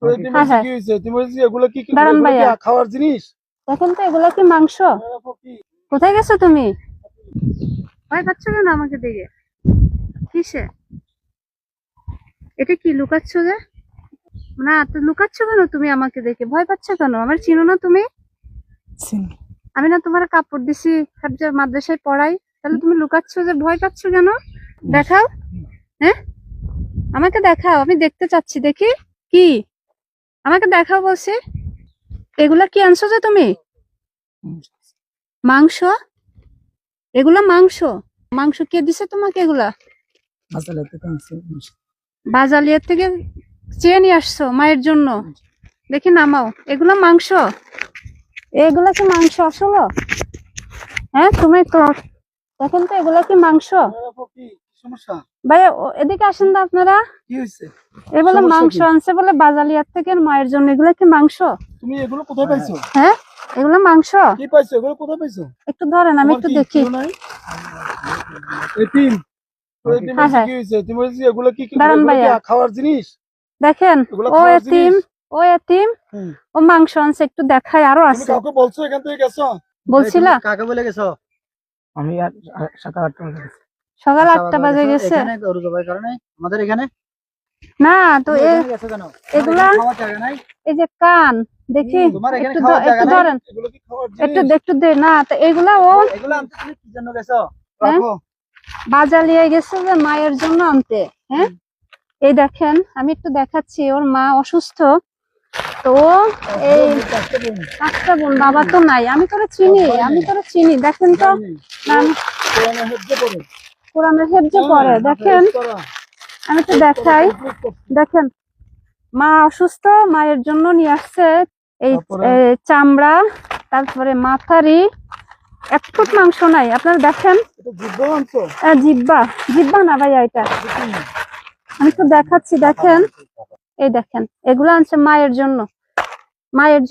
হ্যাঁ হ্যাঁ দাঁড়ান ভাইয়া, খাওয়ার জিনিস? দেখেন তো এগুলা কি মাংস? কোথায় গেছো তুমি? ভয় পাচ্ছ কেন আমাকে দেখে? কিসে? এটা কি লুকাচ্ছ যে? না তো লুকাচ্ছ কেন তুমি আমাকে দেখে? ভয় পাচ্ছ কেন? আমার চিনো না তুমি? আমি না তোমার কাপড় দিছি মাদ্রাসায় পড়াই, তাহলে তুমি লুকাচ্ছ যে? ভয় পাচ্ছ কেন? দেখাও। হ্যাঁ আমাকে দেখাও, আমি দেখতে চাচ্ছি। দেখি কি, আমাকে দেখাও বলছি। এগুলা কি আনছো যে তুমি? মাংস? এগুলা মাংস? মাংস কে দিছে তোমাকে এগুলা? বাজালিয়ার থেকে চেয়ে নিয়ে আসছো মায়ের জন্য? দেখি নামাও। এগুলা মাংস? এগুলা কি মাংস আসলো? হ্যাঁ তুমি তো দেখেন তো এগুলা কি মাংস? ভাইয়া এদিকে আসেন তো আপনারা। এগুলো মাংস আনছে বলে বাজালিয়ার থেকে মায়ের জন্য। এগুলা কি মাংস? তুমি এগুলো কোথায় পাইছো? হ্যাঁ এগুলো মাংস। কি পাইছো? এগুলো কোথায় পাইছো? একটু ধরেন আমি একটু দেখি। দাঁড়ান ভাইয়া, খাওয়ার জিনিস? দেখেন ও এতিম, ও এতিম, ও মাংস আনছে, একটু দেখায়। আরো আছে। কাউকে বলছো এখান থেকে গেছো? বলছিলা? কাকে বলে গেছো? আমি সকাল 8টা বাজে গেছে। আমাদের এখানে না তো এগুলা এই যে কান দেখি, একটু ধরেন, একটু দে না তো এগুলা। ও কি জন্য গেছো? বাজালিয়ে গেছে যে মায়ের জন্য আনতে। হ্যাঁ এই দেখেন আমি একটু দেখাচ্ছি, ওর মা অসুস্থ তো। এই 5টা বোন, বাবা তো নাই। আমি তোরে চিনি, দেখেন তো। কোরআনের হেফজ পড়ে, দেখেন। আমি একটু দেখাই, দেখেন মা অসুস্থ, মায়ের জন্য নিয়ে আসছে এই চামড়া, তারপরে মাথারি। 1 ফুট মাংস নাই, আপনারা দেখেন। জিব্বা না ভাইয়া, এটা আমি একটু দেখাচ্ছি। দেখেন এই দেখেন, এগুলো আনছে মায়ের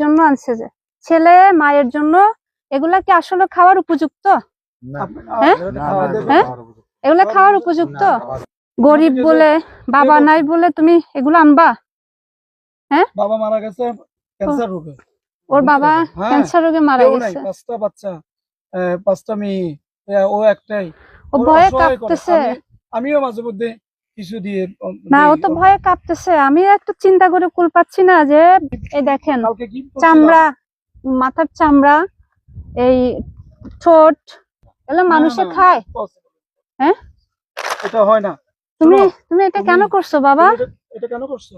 জন্য আনছে যে ছেলে মায়ের জন্য। এগুলা কি আসলে খাওয়ার উপযুক্ত? হ্যাঁ এগুলা খাওয়ার উপযুক্ত? গরিব বলে, বাবা নাই বলে তুমি এগুলো আনবা? হ্যাঁ বাবা মারা গেছে ক্যান্সার রোগে। ওর বাবা ক্যান্সার রোগে মারা গেছে। 5টা বাচ্চা, 5টা মেয়ে, ও একটাই। ও ভয়ে কাঁপতেছে। আমিও মাঝে মধ্যে কিছু দিয়ে না, ও তো ভয়ে কাঁপতেছে। আমি একটু চিন্তা করে কুল পাচ্ছি না যে এই দেখেন চামড়া, মাথার চামড়া, এই ঠোঁট, এগুলো মানুষে খায়? হ্যাঁ এটা হয় না। তুমি এটা কেন করছো বাবা? এটা কেন করছো?